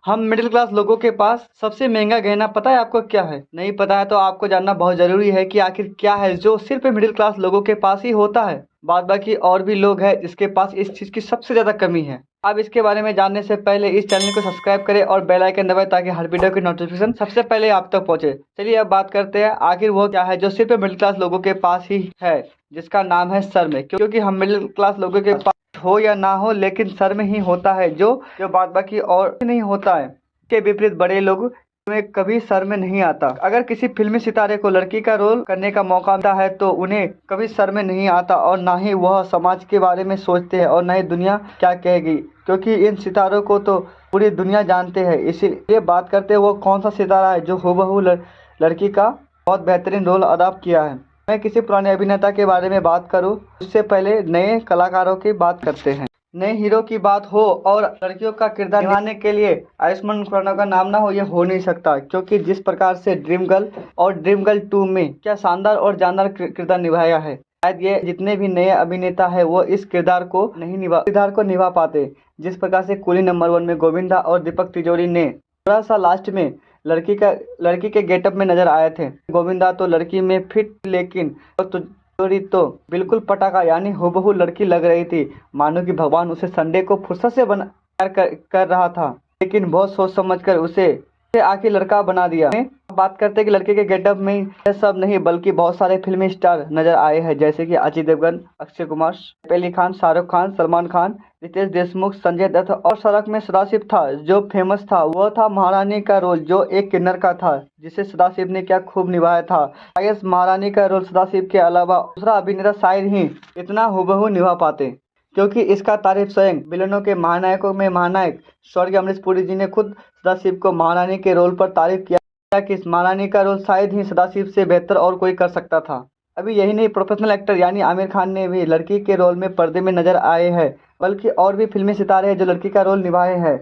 हम middle class लोगों के पास सबसे महंगा गहना पता है आपको क्या है? नहीं पता है तो आपको जानना बहुत ज़रूरी है कि आखिर क्या है जो सिर्फ मिडिल क्लास लोगों के पास ही होता है। बाद बाकी और भी लोग हैं जिसके पास इस चीज़ की सबसे ज़्यादा कमी है। अब इसके बारे में जानने से पहले इस चैनल को सब्सक्राइब करें और बेल आइकन दबाएं ताकि हर वीडियो की नोटिफिकेशन सबसे पहले आप तक पहुंचे। चलिए अब बात करते हैं आखिर वो क्या है जो सिर्फ मिडिल क्लास लोगों के पास ही है, जिसका नाम है शर्म। क्योंकि हम मिडिल क्लास लोगों के पास हो या ना हो लेकिन शर्म ही होता है जो बाद बाकी और नहीं होता है। के विपरीत बड़े लोग में कभी शर्म नहीं आता। अगर किसी फिल्मी सितारे को लड़की का रोल करने का मौका मिलता है तो उन्हें कभी शर्म नहीं आता और ना ही वह समाज के बारे में सोचते हैं और ना ही दुनिया क्या कहेगी, क्योंकि इन सितारों को तो पूरी दुनिया जानते हैं। इसीलिए बात करते हैं वो कौन सा सितारा है जो हूबहू लड़की का बहुत बेहतरीन रोल अदा किया है। मैं किसी पुराने अभिनेता के बारे में बात करूं उससे पहले नए कलाकारों की बात करते हैं। नए हीरो की बात हो और लड़कियों का किरदार निभाने के लिए आयुष्मान खुराना का नाम ना हो, ये हो नहीं सकता। क्योंकि जिस प्रकार से ड्रीम गर्ल और ड्रीम गर्ल 2 में क्या शानदार और जानदार किरदार निभाया है, शायद ये जितने भी नए अभिनेता है वो इस किरदार को निभा पाते। जिस प्रकार से कूली नंबर 1 में गोविंदा और दीपक तिजोरी ने थोड़ा सा लास्ट में लड़की के गेटअप में नजर आए थे। गोविंदा तो लड़की में फिट लेकिन तिजोरी तो बिल्कुल पटाखा यानी हूबहू लड़की लग रही थी। मानो कि भगवान उसे संडे को फुर्सत से तैयार कर रहा था, लेकिन बहुत सोच समझकर उसे आखिर लड़का बना दिया। अब बात करते हैं कि लड़के के गेटअप में यह सब नहीं बल्कि बहुत सारे फिल्मी स्टार नजर आए हैं, जैसे कि अजय देवगन, अक्षय कुमार, सैफ अली खान, शाहरुख खान, सलमान खान, रितेश देशमुख, संजय दत्त। और सड़क में सदाशिव था जो फेमस था, वह था महारानी का रोल जो एक किन्नर का था, जिसे सदाशिव ने क्या खूब निभाया था। शायद महारानी का रोल सदाशिव के अलावा दूसरा अभिनेता शायद ही इतना हूबहू निभा पाते, क्योंकि इसका तारीफ स्वयं विलनों के महानायकों में महानायक स्वर्गीय अमरीश पुरी जी ने खुद सदाशिव को महारानी के रोल पर तारीफ किया कि इस महारानी का रोल शायद ही सदाशिव से बेहतर और कोई कर सकता था। अभी यही नहीं, प्रोफेशनल एक्टर यानी आमिर खान ने भी लड़की के रोल में पर्दे में नजर आए हैं, बल्कि और भी फिल्मी सितारे हैं जो लड़की का रोल निभाए हैं।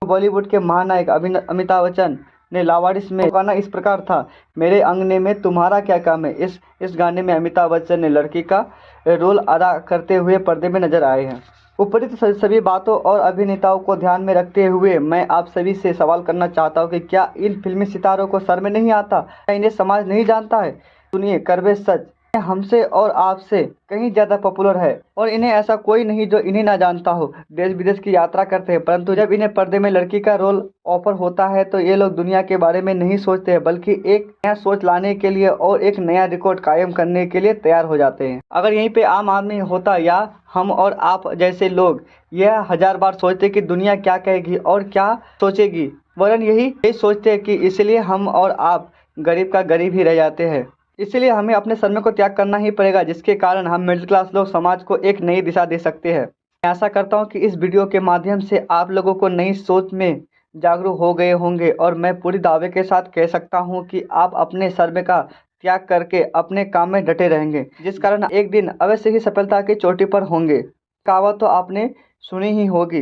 बॉलीवुड के महानायक अमिताभ बच्चन ने लावारिस में गाना इस प्रकार था, मेरे अंगने में तुम्हारा क्या काम है। इस गाने में अमिताभ बच्चन ने लड़की का रोल अदा करते हुए पर्दे में नजर आए हैं। उपरोक्त सभी बातों और अभिनेताओं को ध्यान में रखते हुए मैं आप सभी से सवाल करना चाहता हूं कि क्या इन फिल्मी सितारों को शर्म नहीं आता? क्या इन्हें समाज नहीं जानता है? सुनिए कड़वे सच, हमसे और आपसे कहीं ज्यादा पॉपुलर है और इन्हें ऐसा कोई नहीं जो इन्हें ना जानता हो। देश विदेश की यात्रा करते हैं, परंतु जब इन्हें पर्दे में लड़की का रोल ऑफर होता है तो ये लोग दुनिया के बारे में नहीं सोचते हैं, बल्कि एक नया सोच लाने के लिए और एक नया रिकॉर्ड कायम करने के लिए तैयार हो जाते हैं। अगर यहीं पे आम आदमी होता या हम और आप जैसे लोग, यह 1000 बार सोचते कि दुनिया क्या कहेगी और क्या सोचेगी, वरन यही सोचते हैं कि इसलिए हम और आप गरीब का गरीब ही रह जाते हैं। इसलिए हमें अपने शर्म को त्याग करना ही पड़ेगा, जिसके कारण हम मिडिल क्लास लोग समाज को एक नई दिशा दे सकते हैं। मैं आशा करता हूं कि इस वीडियो के माध्यम से आप लोगों को नई सोच में जागरूक हो गए होंगे और मैं पूरी दावे के साथ कह सकता हूं कि आप अपने शर्म का त्याग करके अपने काम में डटे रहेंगे, जिस कारण एक दिन अवश्य ही सफलता की चोटी पर होंगे। कहावत तो आपने सुनी ही होगी,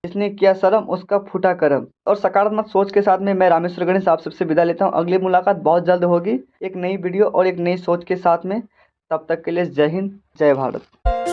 जिसने किया शर्म उसका फूटा करम। और सकारात्मक सोच के साथ में मैं रामेश्वर गणेश आप सबसे विदा लेता हूं। अगली मुलाकात बहुत जल्द होगी एक नई वीडियो और एक नई सोच के साथ में। तब तक के लिए जय हिंद, जय भारत।